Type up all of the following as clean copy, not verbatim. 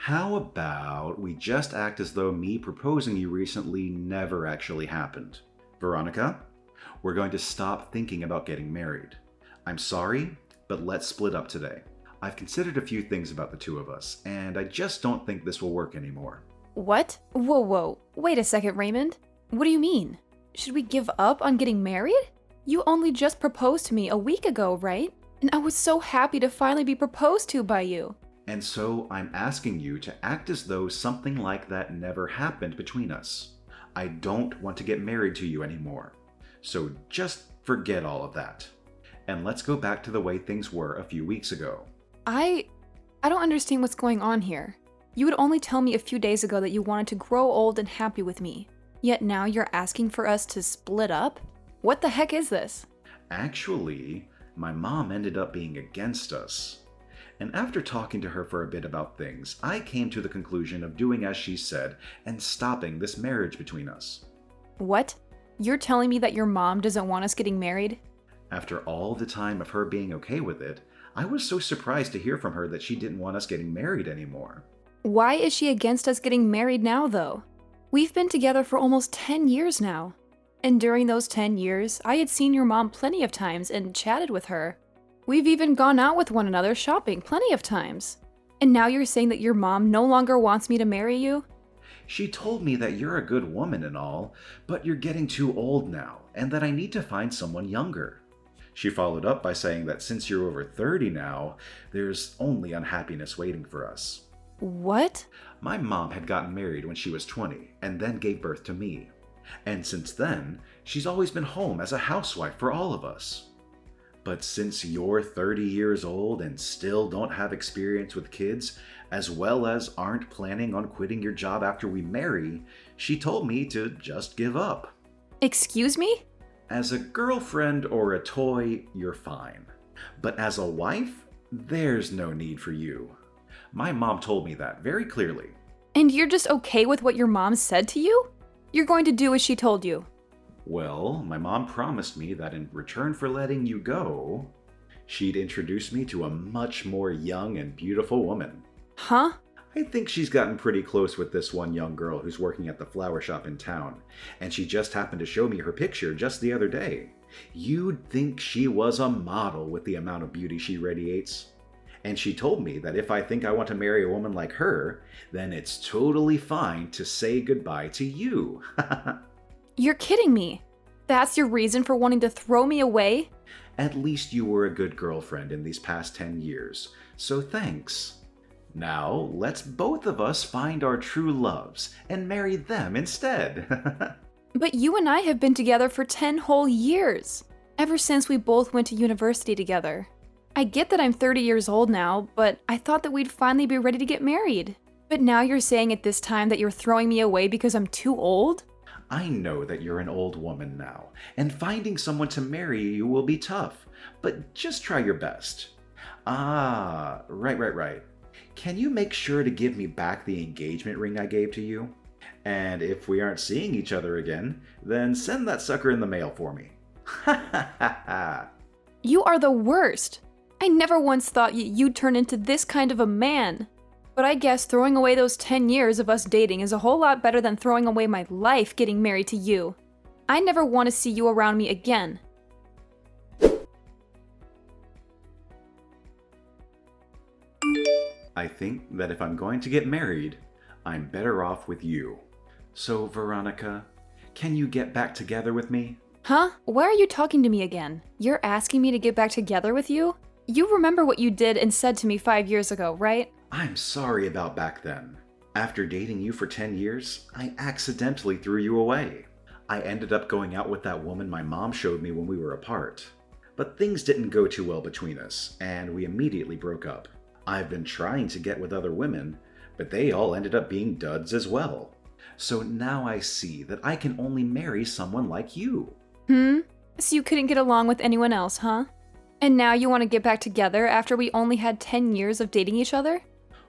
How about we just act as though me proposing you recently never actually happened? Veronica, we're going to stop thinking about getting married. I'm sorry, but let's split up today. I've considered a few things about the two of us, and I just don't think this will work anymore. What? Whoa. Wait a second, Raymond. What do you mean? Should we give up on getting married? You only just proposed to me a week ago, right? And I was so happy to finally be proposed to by you. And so I'm asking you to act as though something like that never happened between us. I don't want to get married to you anymore. So just forget all of that. And let's go back to the way things were a few weeks ago. I don't understand what's going on here. You would only tell me a few days ago that you wanted to grow old and happy with me. Yet now you're asking for us to split up? What the heck is this? Actually, my mom ended up being against us. And after talking to her for a bit about things, I came to the conclusion of doing as she said and stopping this marriage between us. What? You're telling me that your mom doesn't want us getting married? After all the time of her being okay with it, I was so surprised to hear from her that she didn't want us getting married anymore. Why is she against us getting married now, though? We've been together for almost 10 years now. And during those 10 years, I had seen your mom plenty of times and chatted with her. We've even gone out with one another shopping plenty of times. And now you're saying that your mom no longer wants me to marry you? She told me that you're a good woman and all, but you're getting too old now, and that I need to find someone younger. She followed up by saying that since you're over 30 now, there's only unhappiness waiting for us. What? My mom had gotten married when she was 20, and then gave birth to me. And since then, she's always been home as a housewife for all of us. But since you're 30 years old and still don't have experience with kids, as well as aren't planning on quitting your job after we marry, she told me to just give up. Excuse me? As a girlfriend or a toy, you're fine. But as a wife, there's no need for you. My mom told me that very clearly. And you're just okay with what your mom said to you? You're going to do as she told you. Well, my mom promised me that in return for letting you go, she'd introduce me to a much more young and beautiful woman. Huh? I think she's gotten pretty close with this one young girl who's working at the flower shop in town, and she just happened to show me her picture just the other day. You'd think she was a model with the amount of beauty she radiates. And she told me that if I think I want to marry a woman like her, then it's totally fine to say goodbye to you. You're kidding me. That's your reason for wanting to throw me away? At least you were a good girlfriend in these past 10 years, so thanks. Now, let's both of us find our true loves and marry them instead. But you and I have been together for 10 whole years, ever since we both went to university together. I get that I'm 30 years old now, but I thought that we'd finally be ready to get married. But now you're saying at this time that you're throwing me away because I'm too old? I know that you're an old woman now, and finding someone to marry you will be tough, but just try your best. Ah, right. Can you make sure to give me back the engagement ring I gave to you? And if we aren't seeing each other again, then send that sucker in the mail for me. Ha ha ha ha. You are the worst. I never once thought you'd turn into this kind of a man. But I guess throwing away those 10 years of us dating is a whole lot better than throwing away my life getting married to you. I never want to see you around me again. I think that if I'm going to get married, I'm better off with you. So, Veronica, can you get back together with me? Huh? Why are you talking to me again? You're asking me to get back together with you? You remember what you did and said to me 5 years ago, right? I'm sorry about back then. After dating you for 10 years, I accidentally threw you away. I ended up going out with that woman my mom showed me when we were apart. But things didn't go too well between us, and we immediately broke up. I've been trying to get with other women, but they all ended up being duds as well. So now I see that I can only marry someone like you. So you couldn't get along with anyone else, huh? And now you want to get back together after we only had 10 years of dating each other?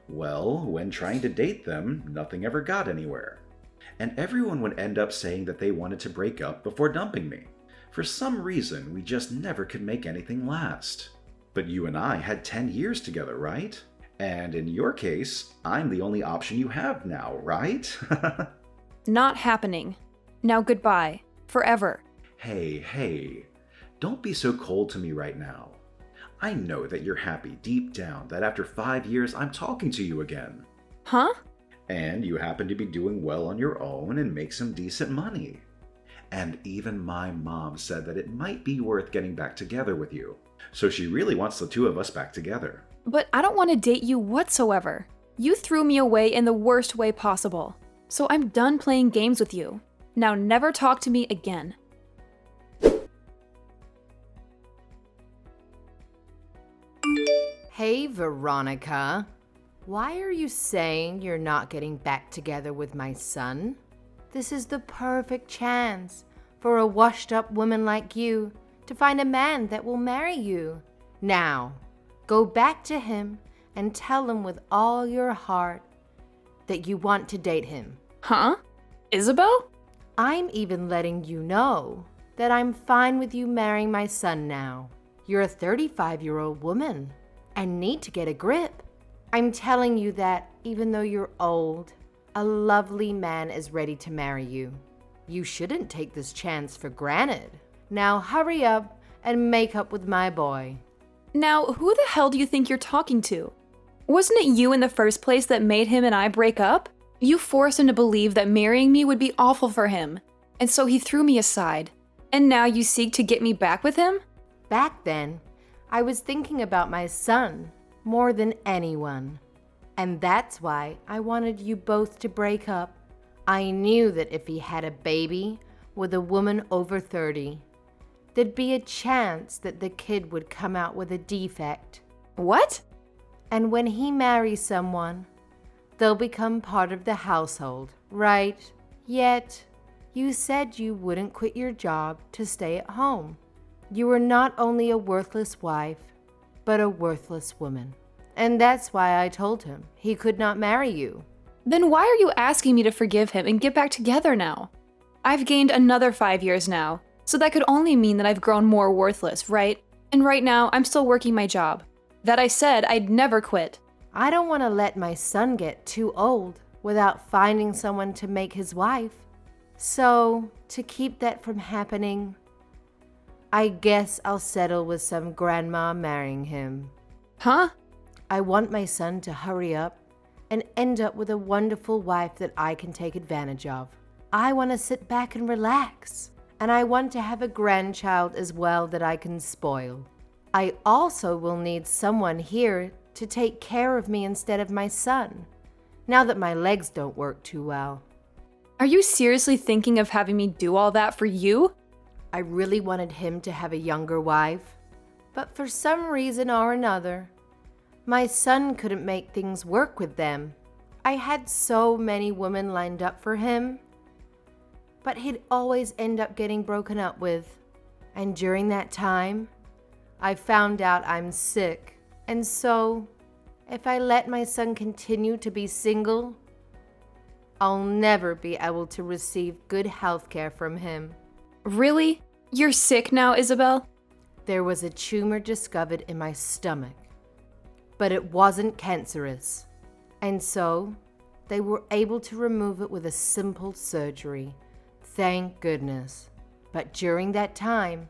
Well, when trying to date them, nothing ever got anywhere. And everyone would end up saying that they wanted to break up before dumping me. For some reason, we just never could make anything last. But you and I had 10 years together, right? And in your case, I'm the only option you have now, right? Not happening. Now goodbye. Forever. Hey, don't be so cold to me right now. I know that you're happy deep down that after 5 years I'm talking to you again. Huh? And you happen to be doing well on your own and make some decent money. And even my mom said that it might be worth getting back together with you. So she really wants the two of us back together. But I don't want to date you whatsoever. You threw me away in the worst way possible. So I'm done playing games with you. Now never talk to me again. Hey, Veronica. Why are you saying you're not getting back together with my son? This is the perfect chance for a washed-up woman like you to find a man that will marry you. Now, go back to him and tell him with all your heart that you want to date him. Huh? Isabel? I'm even letting you know that I'm fine with you marrying my son now. You're a 35-year-old woman and need to get a grip. I'm telling you that even though you're old, a lovely man is ready to marry you. You shouldn't take this chance for granted. Now hurry up and make up with my boy. Now, who the hell do you think you're talking to? Wasn't it you in the first place that made him and I break up? You forced him to believe that marrying me would be awful for him, and so he threw me aside. And now you seek to get me back with him? Back then, I was thinking about my son more than anyone. And that's why I wanted you both to break up. I knew that if he had a baby with a woman over 30, there'd be a chance that the kid would come out with a defect. What? And when he marries someone, they'll become part of the household, right? Yet, you said you wouldn't quit your job to stay at home. You were not only a worthless wife, but a worthless woman. And that's why I told him he could not marry you. Then why are you asking me to forgive him and get back together now? I've gained another 5 years now, so that could only mean that I've grown more worthless, right? And right now, I'm still working my job. That I said I'd never quit. I don't want to let my son get too old without finding someone to make his wife. So, to keep that from happening, I guess I'll settle with some grandma marrying him. Huh? I want my son to hurry up and end up with a wonderful wife that I can take advantage of. I want to sit back and relax, and I want to have a grandchild as well that I can spoil. I also will need someone here to take care of me instead of my son, now that my legs don't work too well. Are you seriously thinking of having me do all that for you? I really wanted him to have a younger wife, but for some reason or another, my son couldn't make things work with them. I had so many women lined up for him, but he'd always end up getting broken up with. And during that time, I found out I'm sick. And so, if I let my son continue to be single, I'll never be able to receive good health care from him. Really? You're sick now, Isabel? There was a tumor discovered in my stomach, but it wasn't cancerous. And so, they were able to remove it with a simple surgery. Thank goodness. But during that time,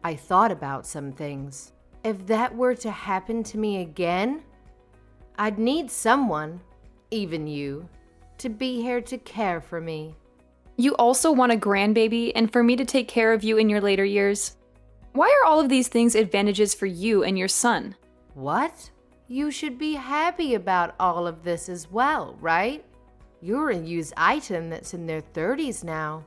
I thought about some things. If that were to happen to me again, I'd need someone, even you, to be here to care for me. You also want a grandbaby and for me to take care of you in your later years? Why are all of these things advantages for you and your son? What? You should be happy about all of this as well, right? You're a used item that's in their 30s now,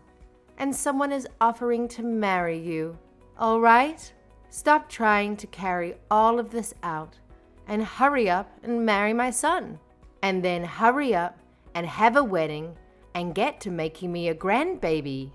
and someone is offering to marry you, all right? Stop trying to carry all of this out and hurry up and marry my son. And then hurry up and have a wedding and get to making me a grandbaby.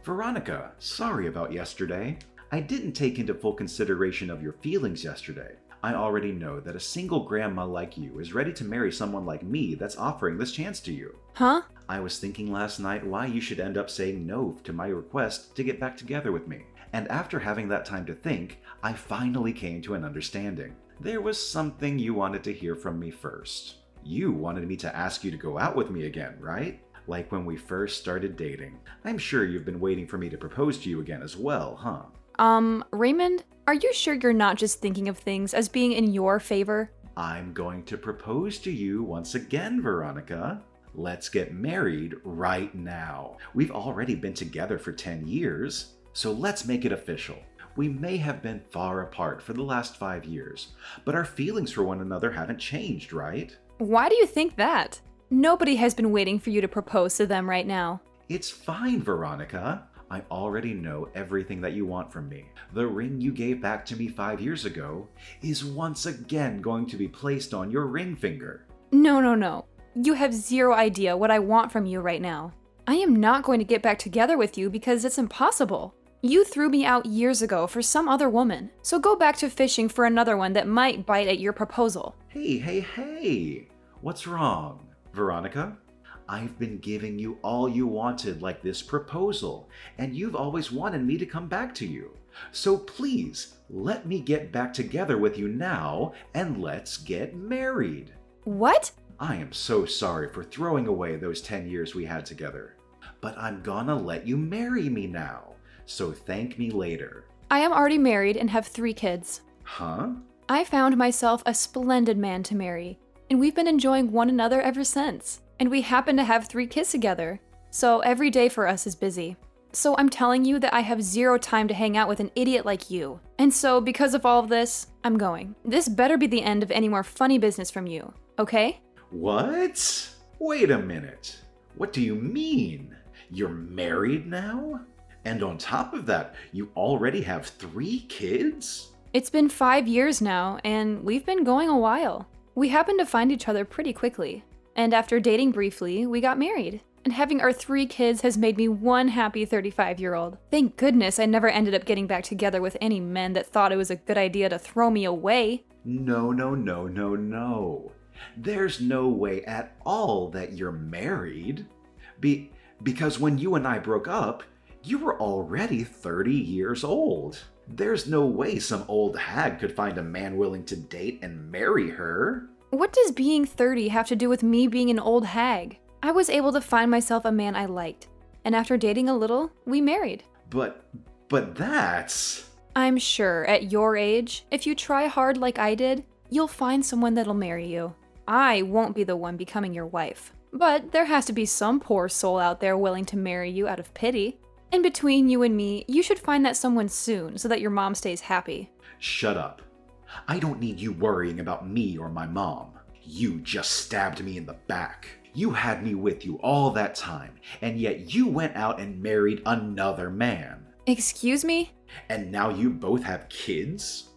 Veronica, sorry about yesterday. I didn't take into full consideration of your feelings yesterday. I already know that a single grandma like you is ready to marry someone like me that's offering this chance to you. Huh? I was thinking last night why you should end up saying no to my request to get back together with me. And after having that time to think, I finally came to an understanding. There was something you wanted to hear from me first. You wanted me to ask you to go out with me again, right? Like when we first started dating. I'm sure you've been waiting for me to propose to you again as well, huh? Raymond, are you sure you're not just thinking of things as being in your favor? I'm going to propose to you once again, Veronica. Let's get married right now. We've already been together for 10 years, so let's make it official. We may have been far apart for the last 5 years, but our feelings for one another haven't changed, right? Why do you think that? Nobody has been waiting for you to propose to them right now. It's fine, Veronica. I already know everything that you want from me. The ring you gave back to me 5 years ago is once again going to be placed on your ring finger. No. You have zero idea what I want from you right now. I am not going to get back together with you because it's impossible. You threw me out years ago for some other woman, so go back to fishing for another one that might bite at your proposal. Hey. What's wrong, Veronica? I've been giving you all you wanted, like this proposal, and you've always wanted me to come back to you. So please, let me get back together with you now, and let's get married. What? I am so sorry for throwing away those 10 years we had together, but I'm gonna let you marry me now, so thank me later. I am already married and have 3 kids. Huh? I found myself a splendid man to marry, and we've been enjoying one another ever since. And we happen to have 3 kids together, so every day for us is busy. So I'm telling you that I have zero time to hang out with an idiot like you. And so because of all of this, I'm going. This better be the end of any more funny business from you, okay? What? Wait a minute. What do you mean? You're married now? And on top of that, you already have 3 kids? It's been 5 years now, and we've been going a while. We happened to find each other pretty quickly. And after dating briefly, we got married. And having our 3 kids has made me one happy 35-year-old. Thank goodness I never ended up getting back together with any men that thought it was a good idea to throw me away. No. There's no way at all that you're married. Because when you and I broke up, you were already 30 years old. There's no way some old hag could find a man willing to date and marry her. What does being 30 have to do with me being an old hag? I was able to find myself a man I liked, and after dating a little, we married. But that's... I'm sure, at your age, if you try hard like I did, you'll find someone that'll marry you. I won't be the one becoming your wife. But there has to be some poor soul out there willing to marry you out of pity. And between you and me, you should find that someone soon so that your mom stays happy. Shut up. I don't need you worrying about me or my mom. You just stabbed me in the back. You had me with you all that time, and yet you went out and married another man. Excuse me? And now you both have kids?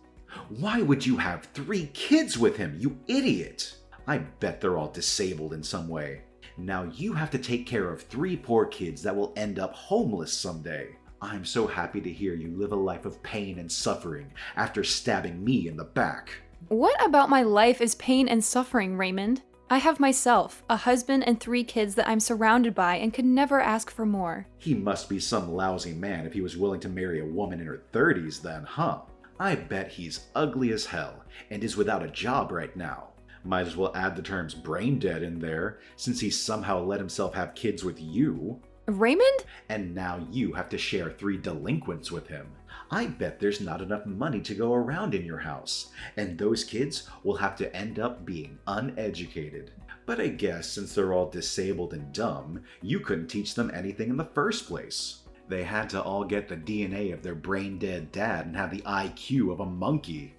Why would you have 3 kids with him, you idiot? I bet they're all disabled in some way. Now you have to take care of 3 poor kids that will end up homeless someday. I'm so happy to hear you live a life of pain and suffering after stabbing me in the back. What about my life is pain and suffering, Raymond? I have myself, a husband, and 3 kids that I'm surrounded by and could never ask for more. He must be some lousy man if he was willing to marry a woman in her 30s then, huh? I bet he's ugly as hell and is without a job right now. Might as well add the terms brain dead in there, since he somehow let himself have kids with you. Raymond? And now you have to share 3 delinquents with him. I bet there's not enough money to go around in your house, and those kids will have to end up being uneducated. But I guess since they're all disabled and dumb, you couldn't teach them anything in the first place. They had to all get the DNA of their brain-dead dad and have the IQ of a monkey.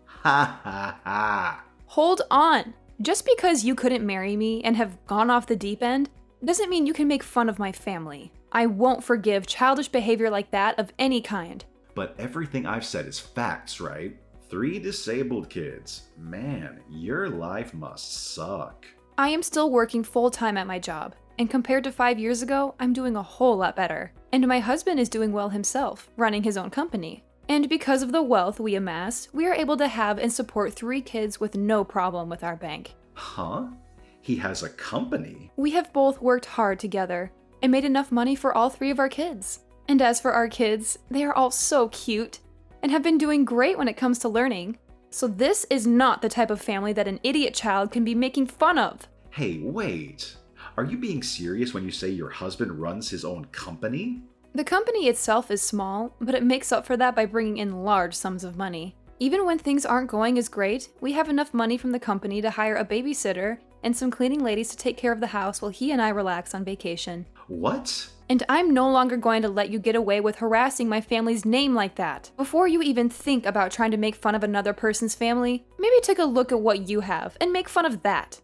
Ha ha ha! Hold on! Just because you couldn't marry me and have gone off the deep end doesn't mean you can make fun of my family. I won't forgive childish behavior like that of any kind. But everything I've said is facts, right? 3 disabled kids. Man, your life must suck. I am still working full-time at my job, and compared to 5 years ago, I'm doing a whole lot better. And my husband is doing well himself, running his own company. And because of the wealth we amassed, we are able to have and support 3 kids with no problem with our bank. Huh? He has a company? We have both worked hard together and made enough money for all 3 of our kids. And as for our kids, they are all so cute and have been doing great when it comes to learning. So this is not the type of family that an idiot child can be making fun of. Hey, wait. Are you being serious when you say your husband runs his own company? The company itself is small, but it makes up for that by bringing in large sums of money. Even when things aren't going as great, we have enough money from the company to hire a babysitter and some cleaning ladies to take care of the house while he and I relax on vacation. What? And I'm no longer going to let you get away with harassing my family's name like that. Before you even think about trying to make fun of another person's family, maybe take a look at what you have and make fun of that.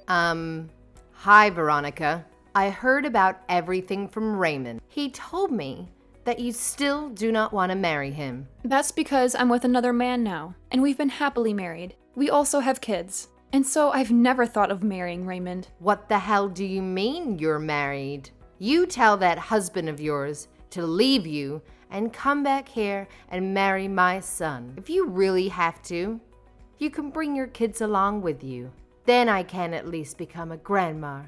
Hi, Veronica. I heard about everything from Raymond. He told me that you still do not want to marry him. That's because I'm with another man now, and we've been happily married. We also have kids. And so I've never thought of marrying Raymond. What the hell do you mean you're married? You tell that husband of yours to leave you and come back here and marry my son. If you really have to, you can bring your kids along with you. Then I can at least become a grandma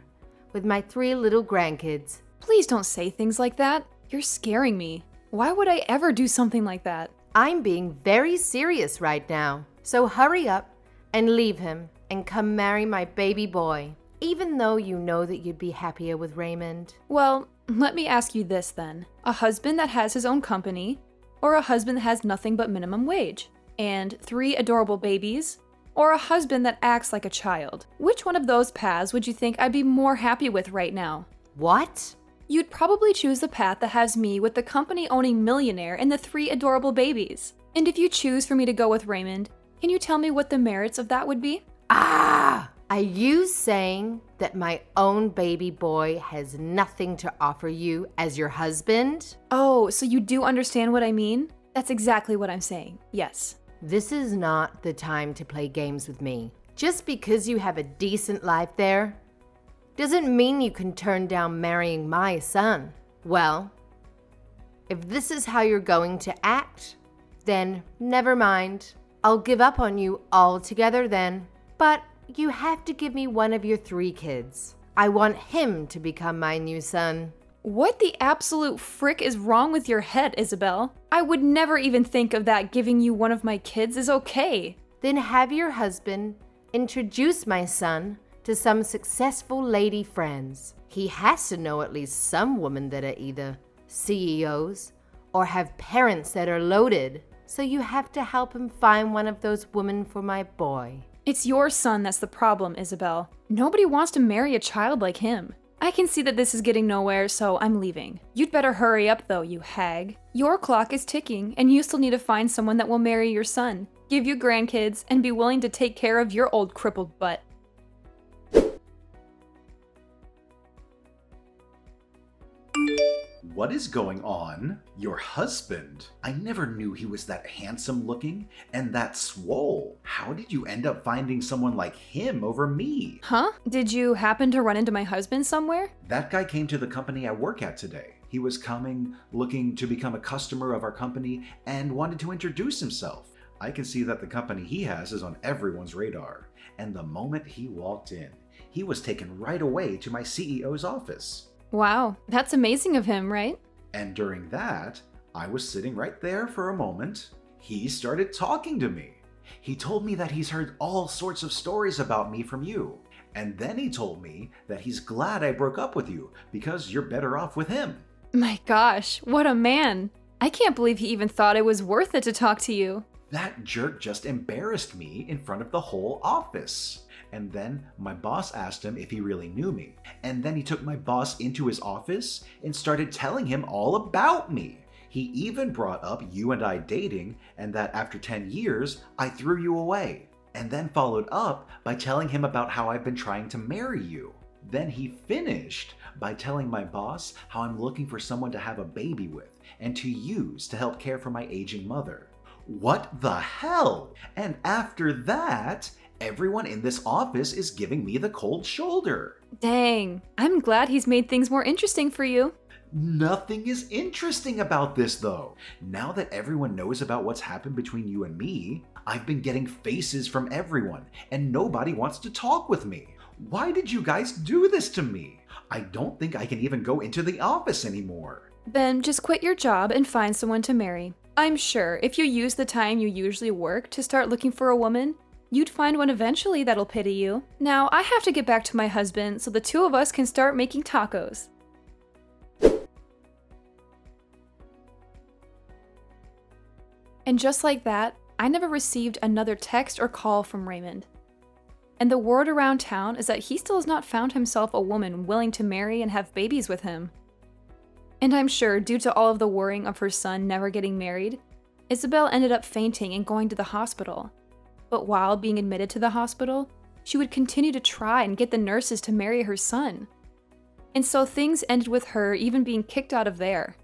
with my 3 little grandkids. Please don't say things like that. You're scaring me. Why would I ever do something like that? I'm being very serious right now. So hurry up and leave him and come marry my baby boy, even though you know that you'd be happier with Raymond. Well, let me ask you this then. A husband that has his own company, or a husband that has nothing but minimum wage, and 3 adorable babies, or a husband that acts like a child? Which one of those paths would you think I'd be more happy with right now? What? You'd probably choose the path that has me with the company-owning millionaire and the 3 adorable babies. And if you choose for me to go with Raymond, can you tell me what the merits of that would be? Are you saying that my own baby boy has nothing to offer you as your husband? Oh, so you do understand what I mean? That's exactly what I'm saying, yes. This is not the time to play games with me. Just because you have a decent life there doesn't mean you can turn down marrying my son. Well, if this is how you're going to act, then never mind. I'll give up on you altogether then. But you have to give me one of your 3 kids. I want him to become my new son. What the absolute frick is wrong with your head, Isabel? I would never even think of that. Giving you one of my kids is okay. Then have your husband introduce my son to some successful lady friends. He has to know at least some women that are either CEOs or have parents that are loaded. So you have to help him find one of those women for my boy. It's your son that's the problem, Isabel. Nobody wants to marry a child like him. I can see that this is getting nowhere, so I'm leaving. You'd better hurry up though, you hag. Your clock is ticking, and you still need to find someone that will marry your son, give you grandkids, and be willing to take care of your old crippled butt. What is going on? Your husband? I never knew he was that handsome looking and that swole. How did you end up finding someone like him over me? Huh? Did you happen to run into my husband somewhere? That guy came to the company I work at today. He was coming, looking to become a customer of our company, and wanted to introduce himself. I can see that the company he has is on everyone's radar. And the moment he walked in, he was taken right away to my CEO's office. Wow, that's amazing of him, right? And during that, I was sitting right there for a moment. He started talking to me. He told me that he's heard all sorts of stories about me from you. And then he told me that he's glad I broke up with you because you're better off with him. My gosh, what a man. I can't believe he even thought it was worth it to talk to you. That jerk just embarrassed me in front of the whole office. And then my boss asked him if he really knew me. And then he took my boss into his office and started telling him all about me. He even brought up you and I dating, and that after 10 years, I threw you away. And then followed up by telling him about how I've been trying to marry you. Then he finished by telling my boss how I'm looking for someone to have a baby with and to use to help care for my aging mother. What the hell? And after that, everyone in this office is giving me the cold shoulder. Dang, I'm glad he's made things more interesting for you. Nothing is interesting about this though. Now that everyone knows about what's happened between you and me, I've been getting faces from everyone and nobody wants to talk with me. Why did you guys do this to me? I don't think I can even go into the office anymore. Then just quit your job and find someone to marry. I'm sure if you use the time you usually work to start looking for a woman, you'd find one eventually that'll pity you. Now, I have to get back to my husband so the two of us can start making tacos. And just like that, I never received another text or call from Raymond. And the word around town is that he still has not found himself a woman willing to marry and have babies with him. And I'm sure, due to all of the worrying of her son never getting married, Isabel ended up fainting and going to the hospital. But while being admitted to the hospital, she would continue to try and get the nurses to marry her son. And so things ended with her even being kicked out of there.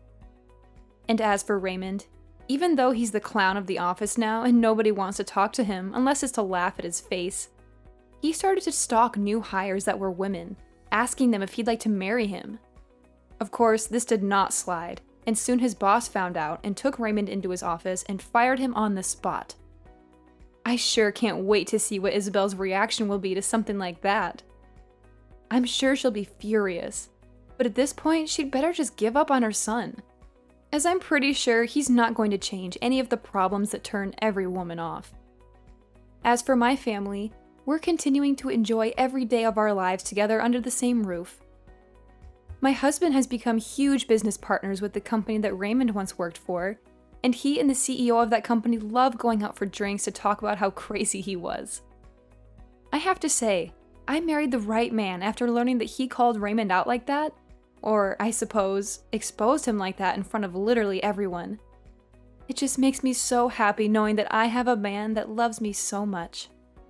And as for Raymond, even though he's the clown of the office now and nobody wants to talk to him unless it's to laugh at his face, he started to stalk new hires that were women, asking them if he'd like to marry him. Of course, this did not slide, and soon his boss found out and took Raymond into his office and fired him on the spot. I sure can't wait to see what Isabel's reaction will be to something like that. I'm sure she'll be furious, but at this point, she'd better just give up on her son, as I'm pretty sure he's not going to change any of the problems that turn every woman off. As for my family, we're continuing to enjoy every day of our lives together under the same roof. My husband has become huge business partners with the company that Raymond once worked for, and he and the CEO of that company love going out for drinks to talk about how crazy he was. I have to say, I married the right man after learning that he called Raymond out like that, or I suppose, exposed him like that in front of literally everyone. It just makes me so happy knowing that I have a man that loves me so much.